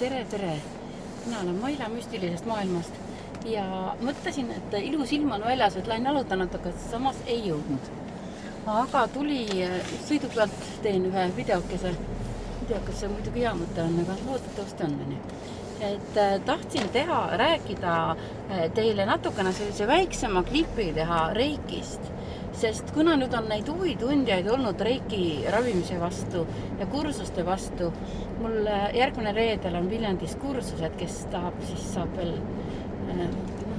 Tere! Mina olen Maila müstilisest maailmast ja mõtlesin, et ilus ilm on väljas, et lähen jalutan natuke, samas ei jõudnud. Aga tuli sõidu pealt, teen ühe videokese. Videokese muidugi hea mõte on, aga loodetavasti on. Et tahtsin rääkida teile natukene sellise väiksema klipi teha Reikist. Sest kuna nüüd on neid huvitundjaid olnud Reiki ravimise vastu ja kursuste vastu, mul järgmine reedel on Viljandis kursused, kes tahab, siis saab veel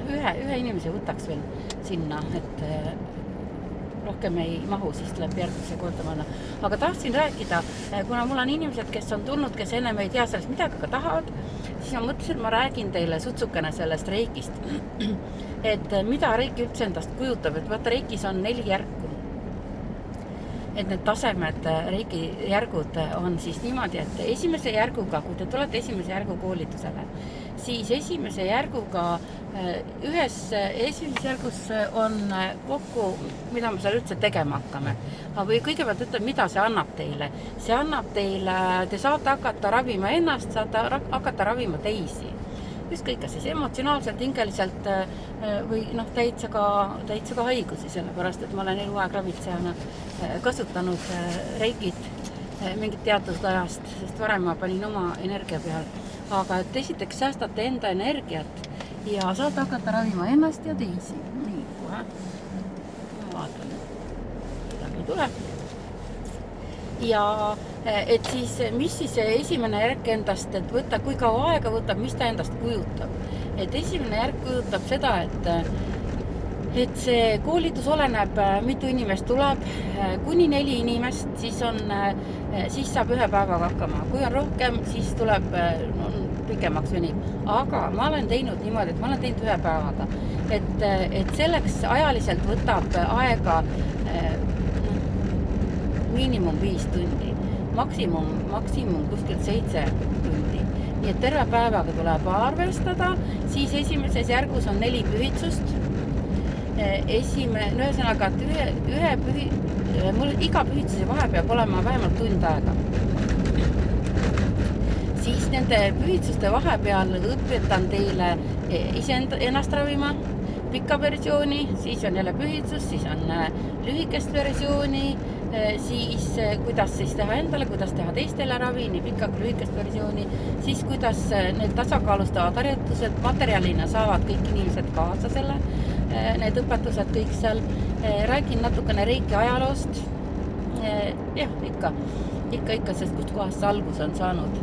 ühe inimese võtaks veel sinna, et rohkem ei mahu, siis tuleb järgmise korda panna. Aga tahtsin rääkida, kuna mul on inimesed, kes on tulnud, kes ennem ei tea sellest midagi, aga tahavad, siis ma mõtlesin, et ma räägin teile sutsukene sellest Reikist. Et mida Reiki üldse endast kujutab, et vaata Reikis on 4 järku. Et need tasemed, Reiki järgud on siis niimoodi, et esimese järguga, kui te tulete esimese järgu koolitusele, siis esimese järguga esimeses järgus on kokku, mida me seal üldse tegema hakkame. Või kõigepealt ütleb, mida see annab teile. See annab teile, te saate hakata ravima ennast, saate hakata ravima teisi. Ükskõik, kas siis emotsionaalselt, hingeliselt või täitsa ka haigusi, sellepärast, et ma olen eluaeg ravitsejana kasutanud Reikit mingit teatud ajast, sest varem ma panin oma energia peal. Aga et esiteks säästate enda energiat ja saate hakata ravima ennast ja teisi. Nii, kohe. Ma vaatan, midagi tuleb. Ja et siis, mis siis esimene järk endast, et kui kaua aega võtab, mis ta endast kujutab. Et esimene järk kujutab seda, et see koolitus oleneb, mitu inimest tuleb, kuni 4 inimest, siis saab 1 päevaga hakkama. Kui on rohkem, siis tuleb pikemaks venib. Aga ma olen teinud niimoodi, et ma olen teinud 1 päevaga. Et selleks ajaliselt võtab aega miinimum 5 tundi, maksimum kuskilt 7 tundi. Nii et terve päevaga tuleb arvestada, siis esimeses järgus on 4 pühitsust. Ühesõnaga, et iga pühitsuse vahe peab olema vähemalt tund aega. Siis nende pühitsuste vahepeal õpetan teile ennast ravima, pika versiooni, siis on jälle pühitsus, siis on lühikest versiooni, siis kuidas siis teha endale, kuidas teha teistele ravi, nii pika kui lühikest versiooni, siis kuidas need tasakaalustavad harjutused, materjalina saavad kõik inimesed kaasa selle, need õpetused kõik seal. Räägin natukene Reiki ajaloost, ikka, sest kust kohast see algus on saanud.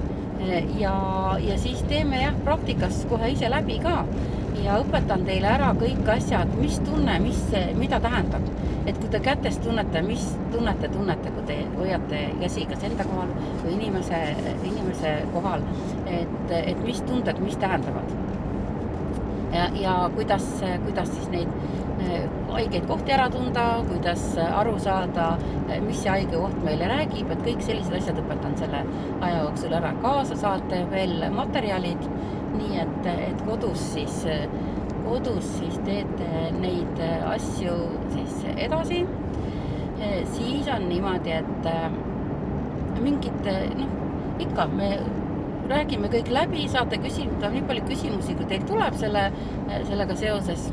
Ja siis teeme praktikas kohe ise läbi ka ja õpetan teile ära kõik asjad, mis tunne, mida tähendab. Et kui te kätest tunnete, mis tunnete, kui te hoiate käsi kas enda kohal või inimese kohal, et mis tunded, mis tähendavad. Ja kuidas siis neid haigeid kohti ära tunda, kuidas aru saada, mis see haige koht meile räägib, et kõik sellised asjad õpetan selle aja jooksul ära. Kaasa saate veel materjalid, nii et kodus siis teete neid asju siis edasi. Siis on niimoodi, et mingid, ikka me räägime kõik läbi, saate küsida nii palju küsimusi, kui teil tuleb sellega seoses.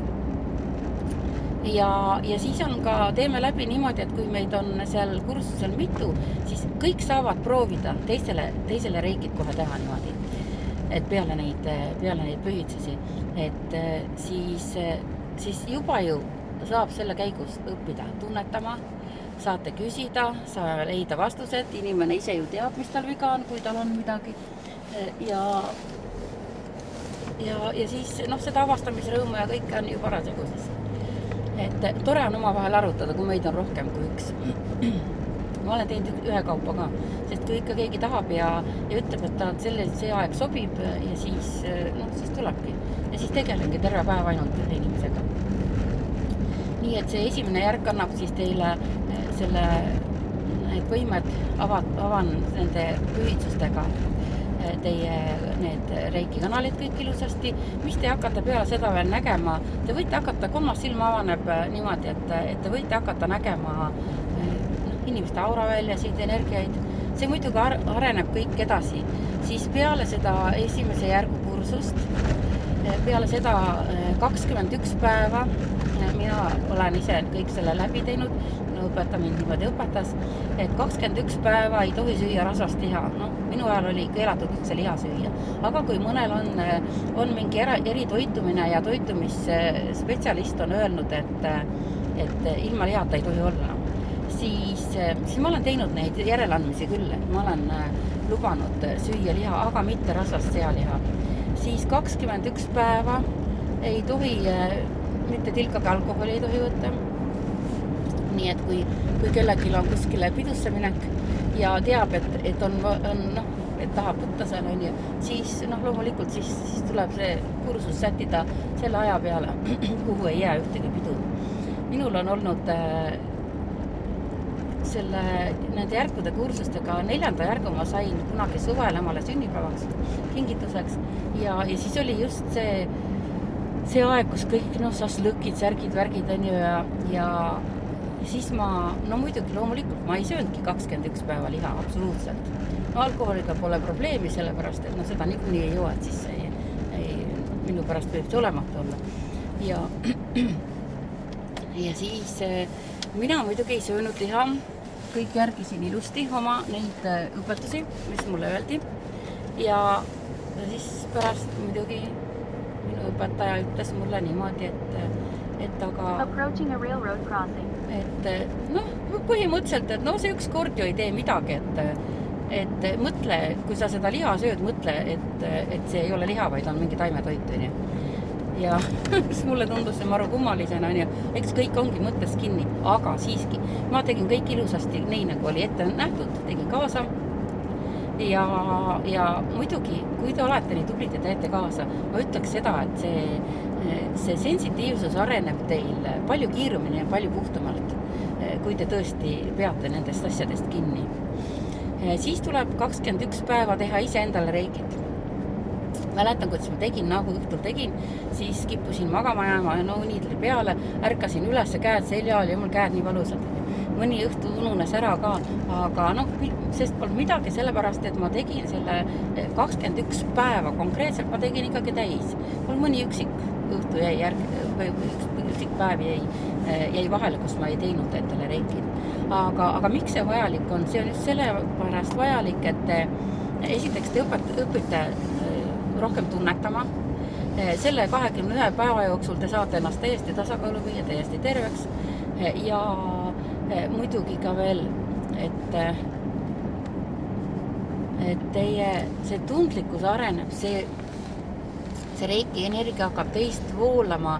Ja siis on ka, teeme läbi niimoodi, et kui meid on seal kursusel mitu, siis kõik saavad proovida teisele Reikit kohe teha niimoodi. Et peale neid pühitsusi, et siis juba ju saab selle käigus õppida tunnetama, saate küsida, saab leida vastused, inimene ise ju teab, mis tal viga on, kui tal on midagi. Ja siis seda avastamisrõõmu ja kõik on ju parasjagu siis. Et tore on oma vahel arutada, kui meid on rohkem kui üks. Ma olen teinud ühe kaupa ka, sest kui ikka keegi tahab ja ütleb, et tal see aeg sobib ja siis tulebki. Ja siis tegelengi terve päev ainult ühe inimesega. Nii et see esimene järk annab siis teile need võimed, avan nende pühitsustega teie need Reiki kanalid kõik ilusasti, mis te hakkate peale seda veel nägema. Te võite hakata, kolmas silma avaneb niimoodi, et te võite hakata nägema inimeste auraväljasid, energiaid, see muidugi areneb kõik edasi. Siis peale seda esimese järgu kursust, peale seda 21 päeva, mina olen ise kõik selle läbi teinud, õpetaja mind niimoodi õpetas, et 21 päeva ei tohi süüa rasvast liha. No, minu ajal oli keelatud üldse liha süüa. Aga kui mõnel on mingi eritoitumine ja toitumisspetsialist on öelnud, et ilma lihata ei tohi olla, siis ma olen teinud neid järeleandmisi küll, et ma olen lubanud süüa liha, aga mitte rasvast sealiha. Siis 21 päeva ei tohi, mitte tilkagi alkoholi ei tohi võtta. Nii et kui kellelgi on kuskile pidusse minek ja teab, et tahab võtta seal, siis loomulikult siis tuleb see kursus sättida selle aja peale, kuhu ei jää ühtegi pidu. Minul on olnud nende järgude kursustega 4. järgu ma sain kunagi suvel emale sünnipäevaks kingituseks ja siis oli just see aeg, kus kõik šašlõkid, särgid, värgid ja siis muidugi loomulikult ma ei söönudki 21 päeva liha, absoluutselt. Alkoholiga pole probleemi, sellepärast, et seda niikuinii ei joo, et siis minu pärast võib see olematu olla. Ja siis mina muidugi ei söönud liha, kõik järgisin ilusti oma neid õpetusi, mis mulle öeldi. Ja siis pärast muidugi minu õpetaja ütles mulle niimoodi, et aga põhimõtteliselt, et see üks kord ju ei tee midagi, et mõtle, kui sa seda liha sööd, mõtle, et see ei ole liha, vaid on mingi taimetoit, ja mulle tundus see maru kummalisena, eks kõik ongi mõttes kinni, aga siiski ma tegin kõik ilusasti nii, nagu oli ette nähtud, tegin kaasa ja muidugi, kui te olete nii tublid ja teete kaasa, ma ütleks seda, et see sensitiivsus areneb teil palju kiirumini ja palju puhtamalt, kui te tõesti peate nendest asjadest kinni. Siis tuleb 21 päeva teha ise endale reikid. Mäletan, kuidas ma tegin, nagu õhtul tegin, siis kippusin magama jääma, uni tuli peale, ärkasin üles, käed seljal ja mul käed nii valusad. Mõni õhtu ununes ära ka, aga sest polnud midagi, sellepärast, et ma tegin selle 21 päeva konkreetselt, ma tegin ikkagi täis. Mul mõni üksik õhtu üksik päev jäi vahele, kus ma ei teinud endale reikid. Aga miks see vajalik on? See on just sellepärast vajalik, et esiteks te õpite rohkem tunnetama. Selle 21 päeva jooksul te saate ennast täiesti tasakaalu viia, täiesti terveks ja muidugi ka veel, et teie see tundlikkus areneb, see reiki energia hakkab teist voolama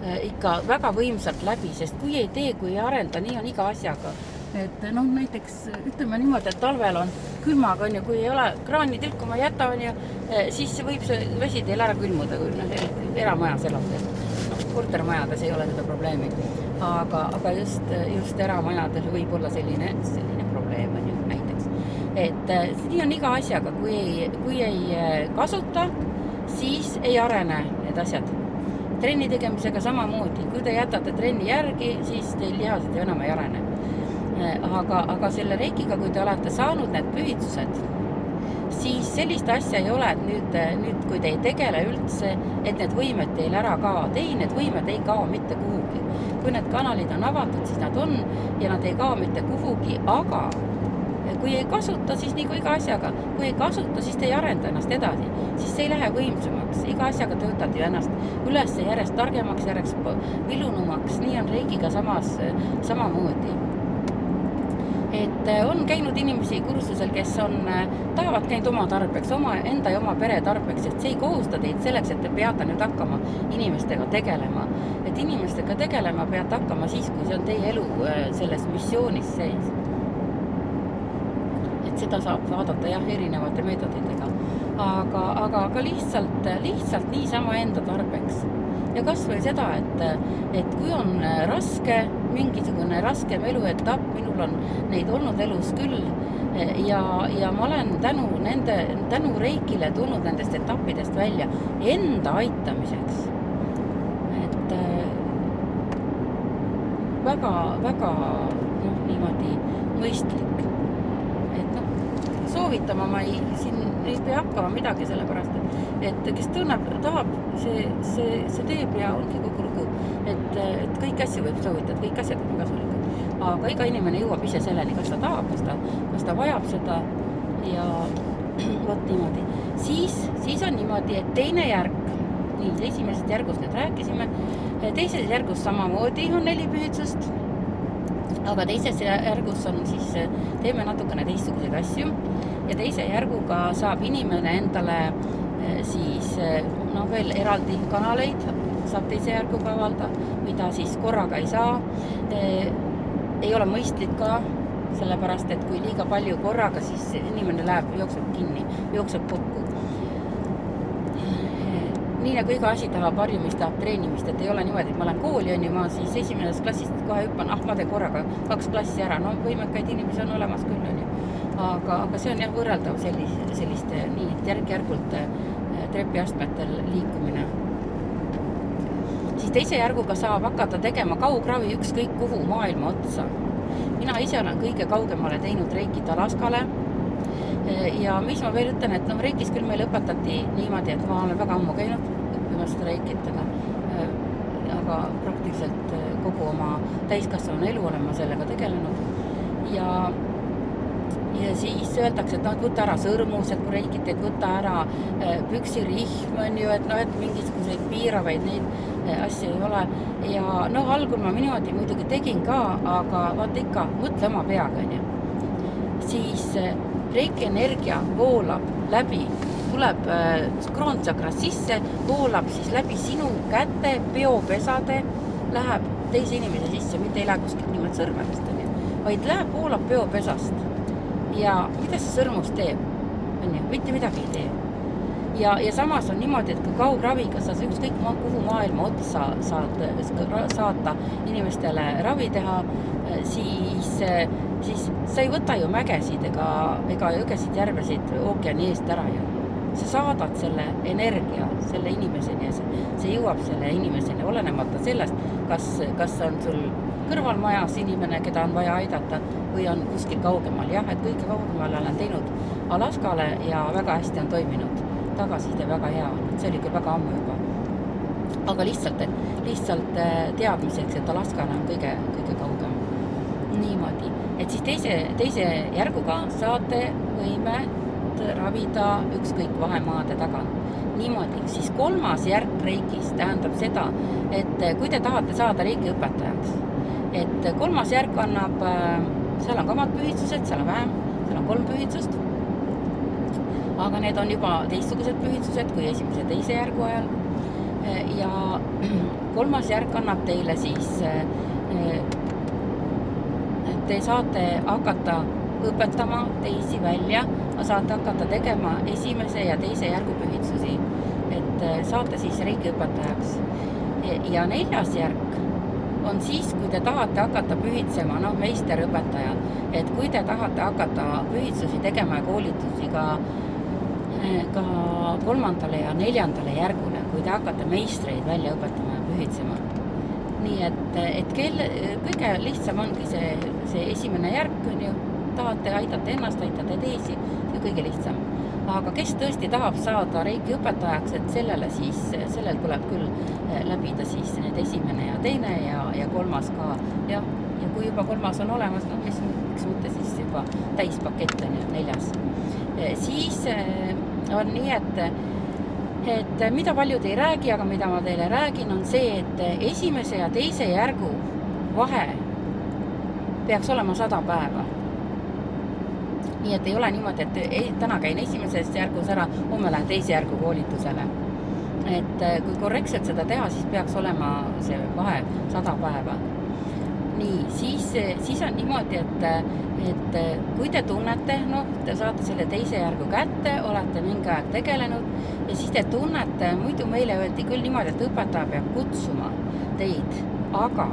ikka väga võimsalt läbi, sest kui ei tee, kui ei arenda, nii on iga asjaga. Et näiteks ütleme niimoodi, et talvel on külmaga, kui ei ole kraani tilkuma jäta, siis võib see vesi teil ära külmuda, kui eramajas elate. Kortermajades ei ole seda probleemi, aga just eramajadel võib olla selline probleem näiteks. Et nii on iga asjaga, kui ei kasuta, siis ei arene need asjad. Trenni tegemisega samamoodi, kui te jätate trenni järgi, siis teil lihased enam ei arene. Aga selle reikiga, kui te olete saanud need pühitsused, siis sellist asja ei ole, et nüüd kui te ei tegele üldse, et need võimed teil ära kao. Need võimed ei kao mitte kuhugi. Kui need kanalid on avatud, siis nad on ja nad ei kao mitte kuhugi, aga kui ei kasuta, siis nii kui iga asjaga, kui ei kasuta, siis te ei arenda ennast edasi, siis see ei lähe võimsamaks. Iga asjaga töötad ju ennast üles järjest targemaks, järjest vilunumaks, nii on reikiga samamoodi. Et on käinud inimesi kursusel, kes tahavad käinud oma tarbeks, enda ja oma pere tarbeks, et see ei kohusta teid selleks, et te peate nüüd hakkama inimestega tegelema. Et inimestega tegelema peate hakkama siis, kui see on teie elu selles missioonis sees. Et seda saab vaadata erinevate meetoditega, aga lihtsalt niisama enda tarbeks. Ja kas või seda, et kui on mingisugune raskem eluetapp, minul on neid olnud elus küll ja ma olen tänu reikile tulnud nendest etappidest välja enda aitamiseks. Et väga niimoodi mõistlik. Et soovitama, ma ei pea hakkama midagi sellepärast, et kes tunneb, tahab, see teeb ja ongi kogu lugu. Et kõik asju võib soovitada, kõik asjad on kasulikud. Aga iga inimene jõuab ise selleni, kas ta tahab, kas ta vajab seda ja võt niimoodi. Siis on niimoodi, et teine järg, nii, esimesest järgust nüüd rääkisime, teises järgus samamoodi on 4 pühitsust, aga teises järgus on siis, teeme natukene teistsuguseid asju ja teise järguga saab inimene endale siis veel eraldi kanaleid, saab teise järguga avalda, mida siis korraga ei saa. Ei ole mõistlik ka, sellepärast, et kui liiga palju korraga, siis inimene jookseb kinni, jookseb kokku. Nii nagu iga asi tahab harjumist, tahab treenimist, et ei ole niimoodi, et ma lähen kooli, ma siis esimesest klassist kohe hüppan, ma teen korraga 2 klassi ära, võimekaid inimesi on olemas küll, aga see on jah võrreldav selliste nii järk-järgult trepiastmetel liikumine. Siis teise järguga saab hakata tegema kaugravi ükskõik kuhu maailma otsa. Mina ise olen kõige kaugemale teinud reikid Alaskale ja mis ma veel ütlen, et reikis küll meile õpetati niimoodi, et ma olen väga ammu käinud õppimas seda reikit, aga praktiliselt kogu oma täiskasvanu elu olen ma sellega tegelenud ja siis öeldakse, et võta ära sõrmused, kui reikid, et võta ära püksirihm, et mingisuguseid piiravaid neid asju ei ole. Ja algul ma niimoodi muidugi tegin ka, aga vaata ikka, mõtle oma peaga. Siis reiki energia voolab läbi, tuleb kroonsakras sisse, voolab siis läbi sinu käte, peopesade, läheb teise inimese sisse, mitte ei lähe kuskil nimelt sõrmedest, vaid voolab peopesast. Ja mida see sõrmus teeb? Mitte midagi ei tee. Ja samas on niimoodi, et kui kaugraviga sa ükskõik kuhu maailma otsa saata inimestele ravi teha, siis sa ei võta ju mägesid ega jõgesid, järvesid ookeani eest ära ju. Sa saadad selle energia selle inimeseni ja see jõuab selle inimeseni, olenemata sellest, kas on sul kõrvalmajas inimene, keda on vaja aidata või on kuskil kaugemal. Jah, et kõige kaugemal olen teinud Alaskale ja väga hästi on toiminud. Tagasiside väga hea on, see oli küll väga ammu juba. Aga lihtsalt teadmiseks, et Alaskale on kõige kaugem. Niimoodi. Et siis teise järguga saate võimet ravida ükskõik vahemaade tagant. Niimoodi. Siis 3. järg reikis tähendab seda, et kui te tahate saada reiki õpetajaks, et 3. järg annab, seal on ka omad pühitsused, seal on vähem, seal on 3 pühitsust, aga need on juba teistsugused pühitsused kui esimese ja teise järgu ajal. Ja 3. järg annab teile siis, et te saate hakata õpetama teisi välja, saate hakata tegema esimese ja teise järgu pühitsusi, et saate siis reiki õpetajaks. Ja 4. järg on siis, kui te tahate hakata pühitsema, meisterõpetaja, et kui te tahate hakata pühitsusi tegema ja koolitusi ka 3. ja 4. järgule, kui te hakkate meistreid välja õpetama ja pühitsema. Nii et kõige lihtsam ongi see esimene järg, tahate aidata ennast, aitate teisi, see kõige lihtsam. Aga kes tõesti tahab saada reiki õpetajaks, et sellel tuleb küll läbida siis need esimene ja teine ja 3. ka. Ja kui juba 3. on olemas, miks mitte siis juba täispakett on 4. Siis on nii, et mida paljud ei räägi, aga mida ma teile räägin, on see, et esimese ja teise järgu vahe peaks olema 100 päeva. Nii et ei ole niimoodi, et täna käin esimeses järgus ära, homme lähen teise järgu koolitusele. Et kui korrektselt seda teha, siis peaks olema see vahe 100 päeva. Nii, siis on niimoodi, et kui te tunnete, te saate selle teise järgu kätte, olete mingi aeg tegelenud ja siis te tunnete, muidu meile öeldi küll niimoodi, et õpetaja peab kutsuma teid, aga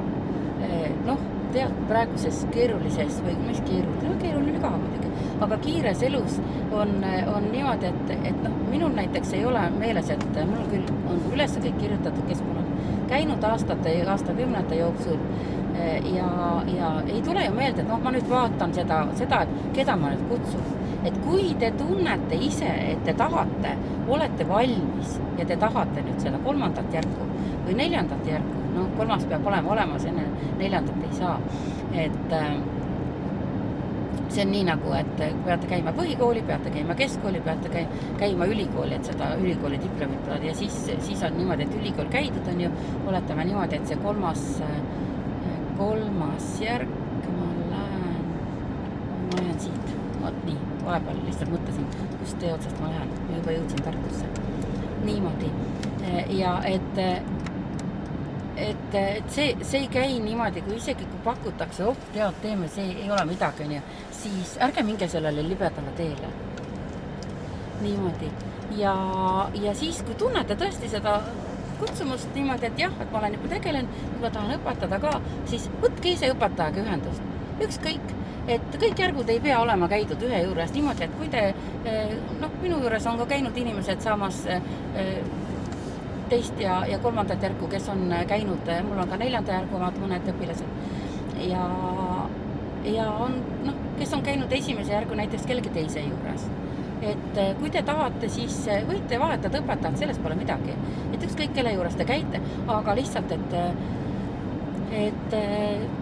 tead praeguses keerulises või mis keeruline ka muidugi, aga kiires elus on niimoodi, et minul näiteks ei ole meeles, et mul küll on üles kõik kirjutatud, kes mul on käinud aastakümnete jooksul ja ei tule ju meelde, et ma nüüd vaatan seda, et keda ma nüüd kutsun. et kui te tunnete ise, et te tahate, olete valmis ja te tahate nüüd seda 3. järku või 4. järku, no 3. peab olema olemas, enne 4. ei saa, et see on nii nagu, et peate käima põhikooli, peate käima keskkooli, peate käima ülikooli, et seda ülikooli diplomit saada ja siis on niimoodi, et ülikool käidud on ju, oletame niimoodi, et see 3. järk, ma lähen siit, vot nii, vahepeal lihtsalt mõtlesin, kust tee otsast ma lähen, ma juba jõudsin Tartusse. Niimoodi ja et see ei käi niimoodi, kui isegi kui pakutakse, tead, teeme, see ei ole midagi, on ju, siis ärge minge sellele libedale teele. Niimoodi. Ja siis, kui tunnete tõesti seda kutsumust niimoodi, et jah, et ma olen juba tegelenud, ma tahan õpetada ka, siis võtke ise õpetajaga ühendust. Ükskõik, et kõik järgud ei pea olema käidud ühe juures niimoodi, et kui te, minu juures on ka käinud inimesed saamas 2. ja 3. järku, kes on käinud, mul on ka 4. järgu omad mõned õpilased ja on, kes on käinud 1. järgu näiteks kellegi teise juures. Et kui te tahate, siis võite vahetada õpetajat, sellest pole midagi. Et ükskõik kelle juures te käite, aga lihtsalt, et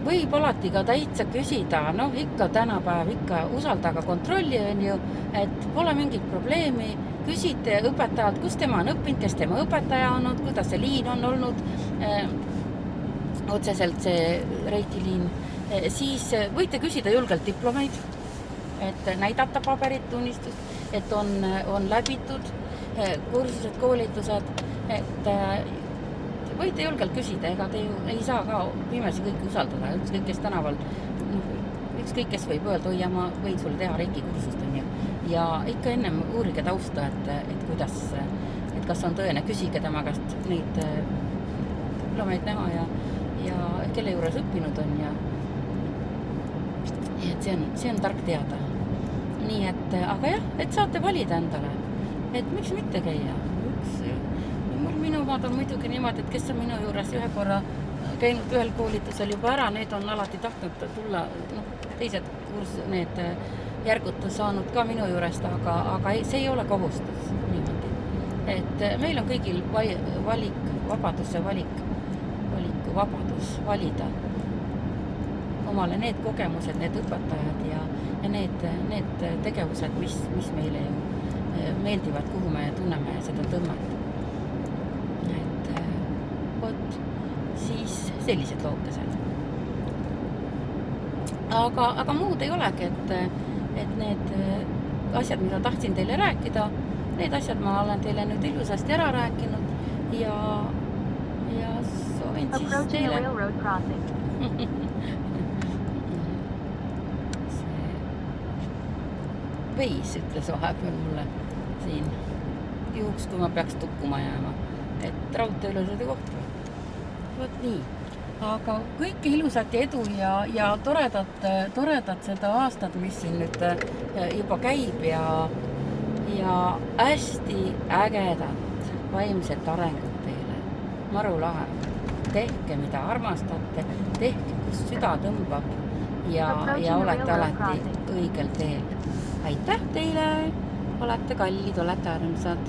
võib alati ka täitsa küsida, ikka tänapäev, ikka usaldaga kontrolli on ju, et pole mingit probleemi, küsite õpetajalt, kus tema on õppinud, kes tema õpetaja on olnud, kuidas see liin on olnud, otseselt see reitiliin, siis võite küsida julgelt diplomeid, et näidata paberit, tunnistust, et on läbitud kursused, koolitused, et võite julgelt küsida, ega te ju ei saa ka pimesi kõiki usaldada, ükskõik kes tänaval, ükskõik kes võib öelda, oi, ma võin sulle teha reiki kursust, on ju. Ja ikka ennem uurige tausta, et kuidas, et kas on tõene, küsige tema käest neid diplomeid näha ja kelle juures õppinud on ja et see on tark teada. Nii et, aga jah, et saate valida endale, et miks mitte käia. Minu maad on muidugi niimoodi, et kes on minu juures ühe korra käinud ühel koolitusel juba ära, need on alati tahtnud tulla, teised need järgud saanud ka minu juurest, aga see ei ole kohustus niimoodi. Et meil on kõigil vabadus valida omale need kogemused, need õpetajad ja need tegevused, mis meile ju meeldivad, kuhu me tunneme seda tõmmet. Et vot, siis sellised lookesed. Aga muud ei olegi, et need asjad, mida tahtsin teile rääkida, need asjad ma olen teile nüüd ilusasti ära rääkinud ja soovin siis teile veis ütles vahepeal mulle siin juhuks, kui ma peaks tukkuma jääma, et raudtee ilusad ja kohta. Vot nii. Aga kõike ilusat ja edu ja toredat seda aastat, mis siin nüüd juba käib ja hästi ägedat vaimset arengut teile. Maru lahe. Tehke, mida armastate, tehke, kus süda tõmbab ja olete alati õigel teel. Aitäh teile, olete kallid, olete armsad.